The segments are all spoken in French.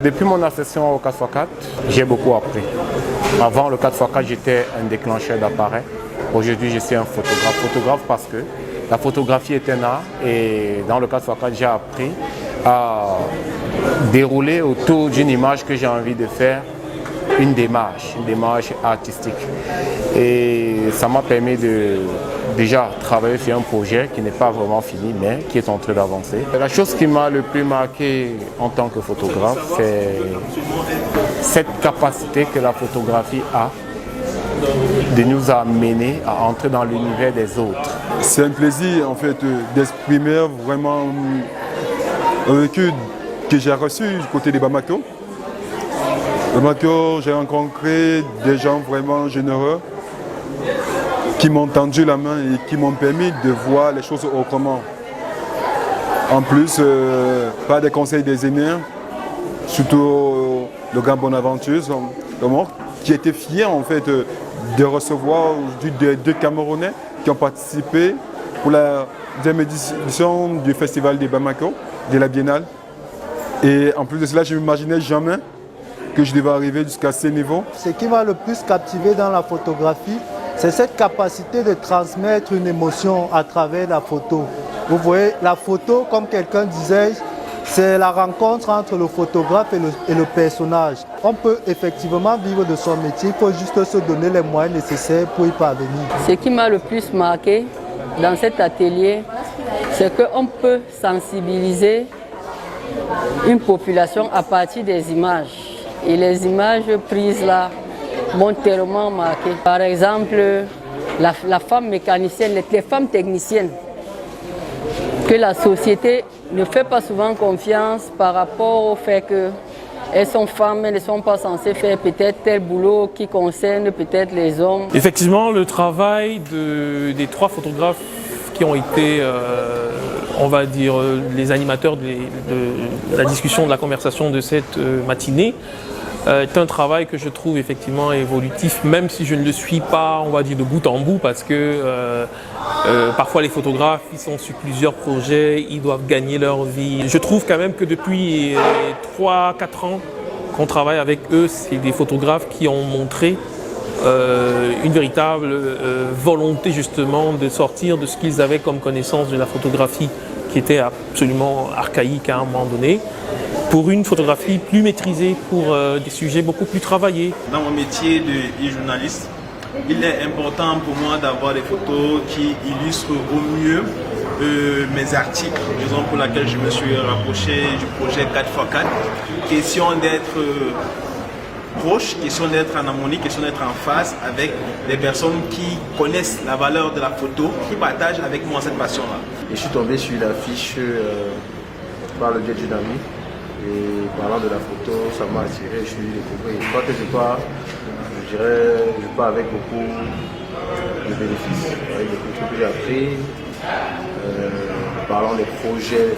Depuis mon accession au 4x4, j'ai beaucoup appris. Avant le 4x4, j'étais un déclencheur d'appareil. Aujourd'hui, je suis un photographe. Photographe parce que la photographie est un art et dans le 4x4, j'ai appris à dérouler autour d'une image que j'ai envie de faire une démarche artistique. Et ça m'a permis de déjà travailler sur un projet qui n'est pas vraiment fini, mais qui est en train d'avancer. La chose qui m'a le plus marqué en tant que photographe, c'est cette capacité que la photographie a de nous amener à entrer dans l'univers des autres. C'est un plaisir en fait d'exprimer vraiment un vécu que j'ai reçu du côté des Bamako. Bamako, j'ai rencontré des gens vraiment généreux qui m'ont tendu la main et qui m'ont permis de voir les choses autrement. En plus, par des conseils des aînés, surtout le grand Bonaventure, qui était fier en fait de recevoir deux Camerounais qui ont participé pour la deuxième édition du Festival des Bamako, de la Biennale. Et en plus de cela, je ne m'imaginais jamais que je devais arriver jusqu'à ce niveau. Ce qui m'a le plus captivé dans la photographie, c'est cette capacité de transmettre une émotion à travers la photo. Vous voyez, la photo, comme quelqu'un disait, c'est la rencontre entre le photographe et le personnage. On peut effectivement vivre de son métier, il faut juste se donner les moyens nécessaires pour y parvenir. Ce qui m'a le plus marqué dans cet atelier, c'est qu'on peut sensibiliser une population à partir des images. Et les images prises là m'ont tellement marqué. Par exemple, la femme mécanicienne, les femmes techniciennes, que la société ne fait pas souvent confiance par rapport au fait qu'elles sont femmes, elles ne sont pas censées faire peut-être tel boulot qui concerne peut-être les hommes. Effectivement, le travail des trois photographes qui ont été, on va dire, les animateurs de la discussion, de la conversation de cette matinée, est un travail que je trouve effectivement évolutif, même si je ne le suis pas, on va dire, de bout en bout, parce que parfois les photographes, ils sont sur plusieurs projets, ils doivent gagner leur vie. Je trouve quand même que depuis 3-4 ans qu'on travaille avec eux, c'est des photographes qui ont montré une véritable volonté justement de sortir de ce qu'ils avaient comme connaissance de la photographie, qui était absolument archaïque à un moment donné, pour une photographie plus maîtrisée, pour des sujets beaucoup plus travaillés. Dans mon métier de journaliste, il est important pour moi d'avoir des photos qui illustrent au mieux mes articles, raison pour laquelle je me suis rapproché du projet 4x4. Question d'être proche, question d'être en harmonie, question d'être en face avec des personnes qui connaissent la valeur de la photo, qui partagent avec moi cette passion-là. Et je suis tombé sur l'affiche par le biais d'une amie. Et parlant de la photo, ça m'a attiré, je suis découvert. Je crois que je pars avec beaucoup de bénéfices, avec beaucoup de trucs que j'ai appris. Parlant des projets de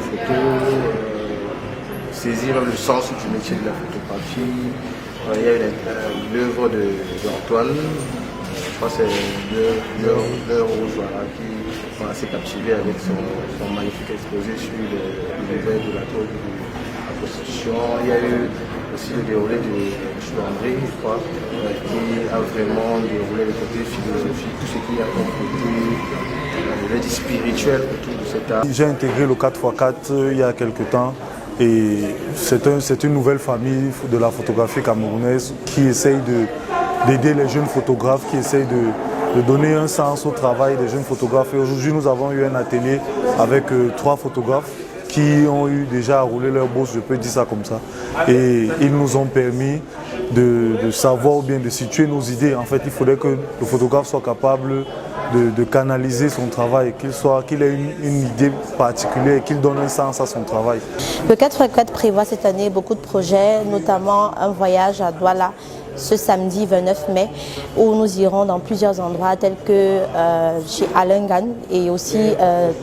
photos, saisir le sens du métier de la photographie. Il y a l'œuvre d'Antoine, je crois que c'est l'œuvre rouge, voilà, qui m'a assez captivé avec son magnifique exposé sur l'univers de la drogue, de la prostitution. Il y a eu aussi le déroulé de André, je crois, qui a vraiment déroulé le côté philosophique, tout ce qui a complété l'aide spirituelle autour de cet art. J'ai intégré le 4x4 il y a quelques temps. Et c'est une nouvelle famille de la photographie camerounaise qui essaye d'aider les jeunes photographes, qui essaye de donner un sens au travail des jeunes photographes. Et aujourd'hui, nous avons eu un atelier avec 3 photographes qui ont eu déjà à rouler leur bosse, je peux dire ça comme ça. Et ils nous ont permis de savoir ou bien de situer nos idées. En fait, il faudrait que le photographe soit capable de canaliser son travail, qu'il ait une idée particulière et qu'il donne un sens à son travail. Le 4x4 prévoit cette année beaucoup de projets, notamment un voyage à Douala ce samedi 29 mai, où nous irons dans plusieurs endroits tels que chez Alengan et aussi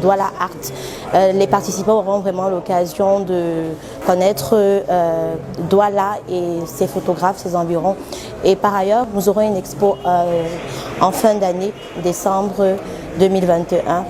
Douala Art. Les participants auront vraiment l'occasion de connaître Douala et ses photographes, ses environs. Et par ailleurs, nous aurons une expo en fin d'année, décembre 2021.